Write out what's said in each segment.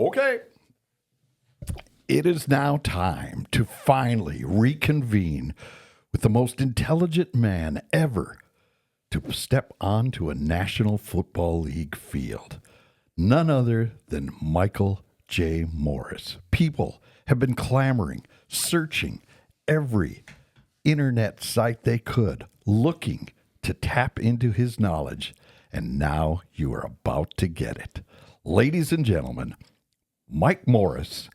Okay. It is now time to finally reconvene with the most intelligent man ever to step onto a National Football League field. None other than Michael J. Morris. People have been clamoring, searching every internet site they could, looking to tap into his knowledge, and now you are about to get it. Ladies and gentlemen, Mike Morris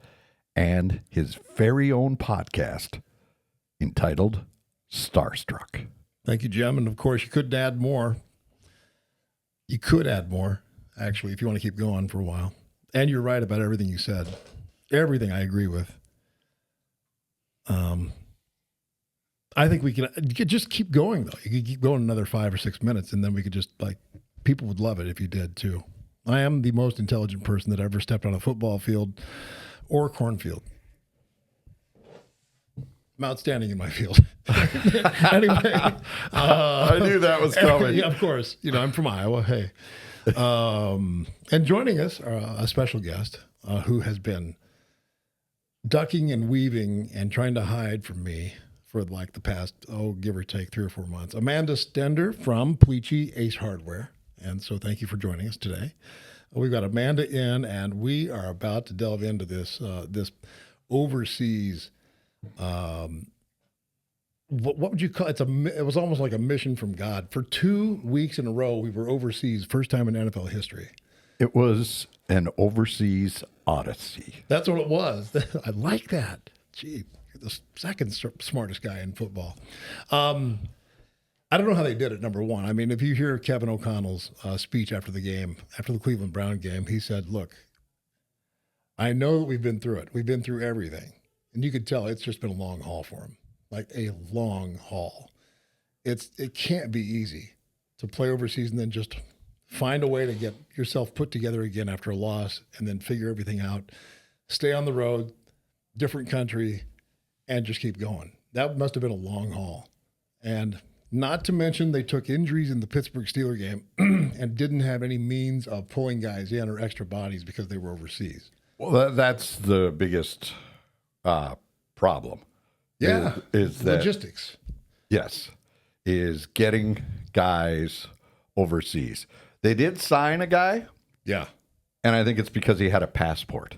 and his very own podcast entitled Starstruck. Thank you, Jim. And of course, you could add more. You could add more, actually, if you want to keep going for a while. And you're right about everything you said. Everything I agree with. I think we can just keep going, though. You could keep going another 5 or 6 minutes, and then we could just, people would love it if you did, too. I am the most intelligent person that ever stepped on a football field or cornfield. I'm outstanding in my field. Anyway. I knew that was coming. Yeah, of course. I'm from Iowa. Hey. And joining us, a special guest who has been ducking and weaving and trying to hide from me for the past, give or take 3 or 4 months. Amanda Stender from Puichi Ace Hardware. And so thank you for joining us today. We've got Amanda in, and we are about to delve into this overseas. What would you call it? It was almost like a mission from God. For 2 weeks in a row, we were overseas, first time in NFL history. It was an overseas odyssey. That's what it was. I like that. Gee, you're the second smartest guy in football. I don't know how they did it, number one. I mean, if you hear Kevin O'Connell's speech after the game, after the Cleveland Brown game, he said, look, I know that we've been through it. We've been through everything. And you could tell it's just been a long haul for him, like a long haul. It can't be easy to play overseas and then just find a way to get yourself put together again after a loss and then figure everything out, stay on the road, different country, and just keep going. That must have been a long haul. And not to mention they took injuries in the Pittsburgh Steelers game and didn't have any means of pulling guys in or extra bodies because they were overseas. Well, that's the biggest problem. Yeah, is that logistics. Yes, is getting guys overseas. They did sign a guy. Yeah. And I think it's because he had a passport.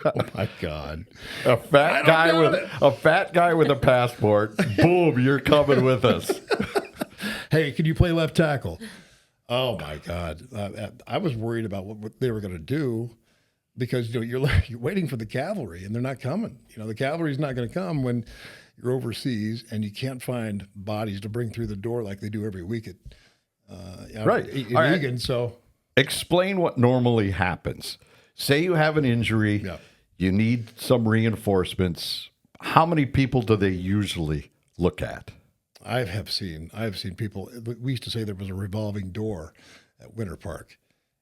Oh my God! A fat guy with a passport. Boom! You're coming with us. Hey, can you play left tackle? Oh my God! I was worried about what they were going to do because you're waiting for the cavalry and they're not coming. The cavalry's not going to come when you're overseas and you can't find bodies to bring through the door like they do every week at right. in Egan. So explain what normally happens. Say you have an injury. Yeah. You need some reinforcements. How many people do they usually look at? I have seen people. We used to say there was a revolving door at Winter Park,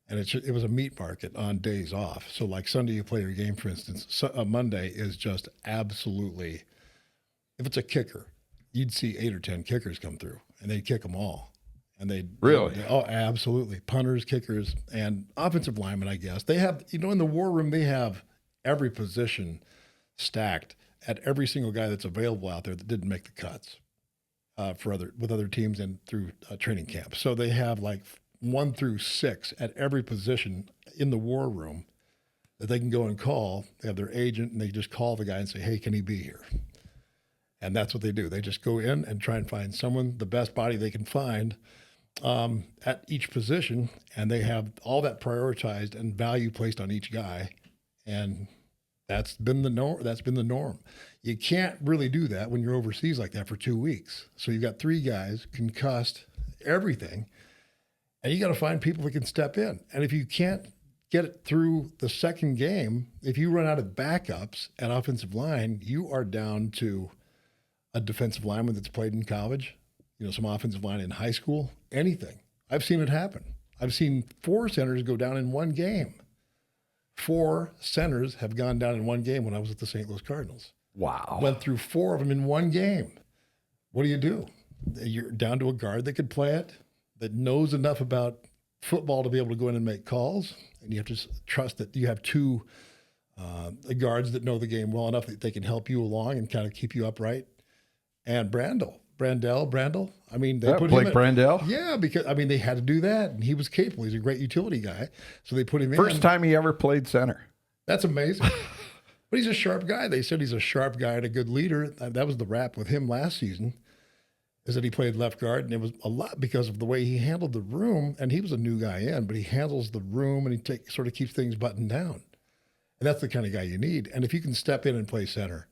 and it was a meat market on days off. So like Sunday you play your game, for instance. Monday is just absolutely. If it's a kicker, you'd see 8 or 10 kickers come through, and they'd kick them all. And really? Oh, absolutely. Punters, kickers, and offensive linemen, I guess. They have, in the war room, they have every position stacked at every single guy that's available out there that didn't make the cuts with other teams and through training camp. So they have 1 through 6 at every position in the war room that they can go and call. They have their agent, and they just call the guy and say, hey, can he be here? And that's what they do. They just go in and try and find someone, the best body they can find, at each position, and they have all that prioritized and value placed on each guy, and that's been the norm. You can't really do that when you're overseas like that for 2 weeks. So you've got 3 guys concussed, everything, and you got to find people that can step in. And if you can't get it through the second game, if you run out of backups at offensive line, you are down to a defensive lineman that's played in college, some offensive line in high school, anything. I've seen it happen. I've seen 4 centers go down in one game. 4 centers have gone down in one game when I was at the St. Louis Cardinals. Wow. Went through 4 of them in one game. What do? You're down to a guard that could play it, that knows enough about football to be able to go in and make calls, and you have to trust that you have two guards that know the game well enough that they can help you along and kind of keep you upright. And Brandel. I mean, they put Blake him Brandel? Yeah, because I mean they had to do that, and he was capable. He's a great utility guy, so they put him in. First time he ever played center. That's amazing. But he's a sharp guy. They said he's a sharp guy and a good leader. That was the rap with him last season, is that he played left guard, and it was a lot because of the way he handled the room. And he was a new guy in, but he handles the room and he sort of keeps things buttoned down. And that's the kind of guy you need. And if you can step in and play center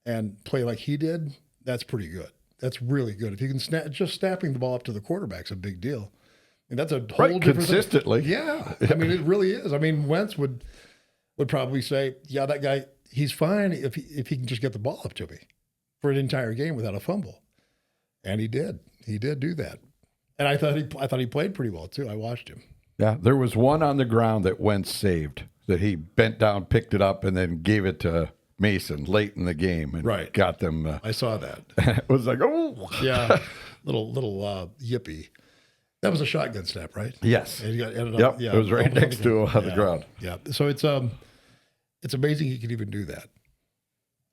and play like he did, that's pretty good. That's really good. If you can just snapping the ball up to the quarterback's a big deal. And that's a whole different consistently. thing. Yeah. I mean, it really is. I mean, Wentz would probably say, yeah, that guy, he's fine if he can just get the ball up to me for an entire game without a fumble. And he did. He did do that. And I thought he played pretty well too. I watched him. Yeah, there was one on the ground that Wentz saved, that he bent down, picked it up, and then gave it to Mason late in the game and got them. I saw that. It was like, oh. Yeah, little yippee. That was a shotgun snap, right? Yes. And he ended up, it was right next to him on the ground. Yeah. So it's amazing he could even do that.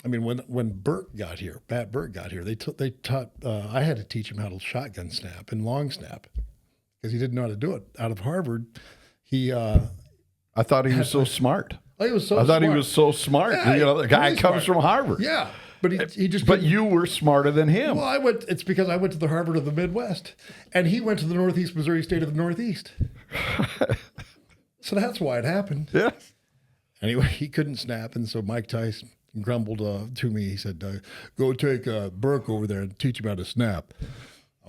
I mean, when Burke got here, Pat Burke got here, they taught. I had to teach him how to shotgun snap and long snap because he didn't know how to do it. Out of Harvard, I thought he was so smart. Oh, he was so. I thought smart. he was so smart. Yeah, the guy really comes smart. from Harvard. Yeah, but he just. But you were smarter than him. Well, it's because I went to the Harvard of the Midwest, and he went to the Northeast Missouri State of the Northeast. So that's why it happened. Yeah. Anyway, he couldn't snap, and so Mike Tice grumbled to me. He said, "Go take Burke over there and teach him how to snap."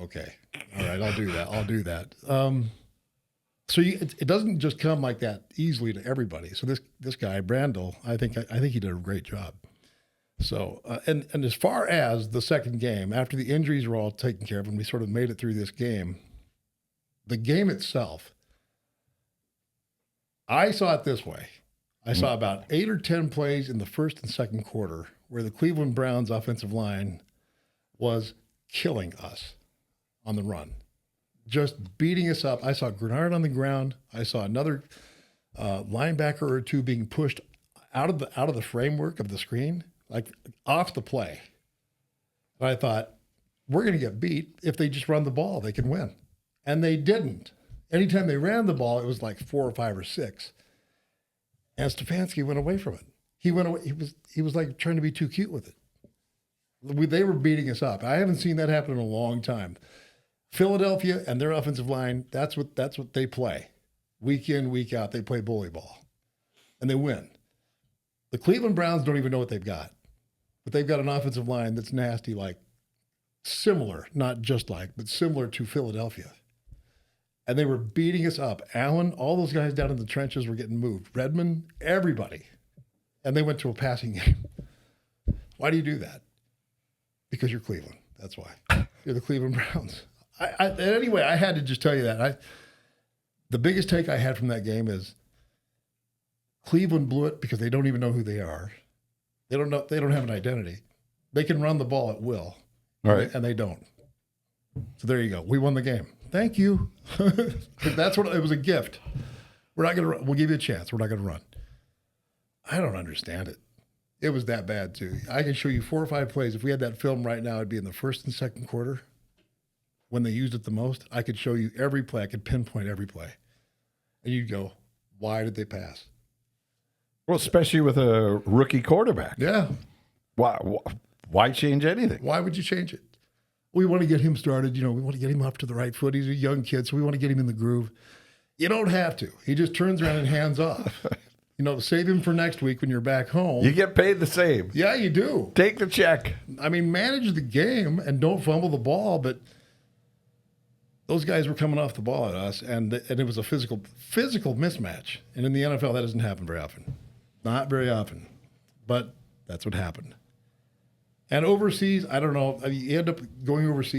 Okay, all right, I'll do that. So it doesn't just come like that easily to everybody. So this guy Brandel, I think he did a great job. So and as far as the second game, after the injuries were all taken care of, and we sort of made it through this game, the game itself, I saw it this way. I saw about 8 or 10 plays in the first and second quarter where the Cleveland Browns offensive line was killing us on the run, just beating us up. I saw Grenard on the ground. I saw another linebacker or two being pushed out of the framework of the screen, like off the play. And I thought, we're going to get beat. If they just run the ball, they can win. And they didn't. Anytime they ran the ball, it was like 4 or 5 or 6. And Stefanski went away from it. He went away. He was like trying to be too cute with it. They were beating us up. I haven't seen that happen in a long time. Philadelphia and their offensive line, that's what they play. Week in, week out, they play bully ball. And they win. The Cleveland Browns don't even know what they've got. But they've got an offensive line that's nasty, like similar, not just like, but similar to Philadelphia. And they were beating us up. Allen, all those guys down in the trenches were getting moved. Redmond, everybody. And they went to a passing game. Why do you do that? Because you're Cleveland. That's why. You're the Cleveland Browns. Anyway, I had to just tell you that. The biggest take I had from that game is Cleveland blew it because they don't even know who they are. They don't know. They don't have an identity. They can run the ball at will. All right. And they don't. So there you go. We won the game. Thank you. That's what it was, a gift. We're not going to. We'll give you a chance. We're not going to run. I don't understand it. It was that bad too. I can show you 4 or 5 plays. If we had that film right now, it'd be in the first and second quarter when they used it the most. I could show you every play. I could pinpoint every play, and you'd go, "Why did they pass?" Well, especially with a rookie quarterback. Yeah. Why change anything? Why would you change it? We want to get him started. We want to get him up to the right foot. He's a young kid, so we want to get him in the groove. You don't have to. He just turns around and hands off. Save him for next week when you're back home. You get paid the same. Yeah, you do. Take the check. I mean, manage the game and don't fumble the ball, but those guys were coming off the ball at us, and it was a physical mismatch. And in the NFL, that doesn't happen very often. Not very often. But that's what happened. And overseas, I don't know. You end up going overseas.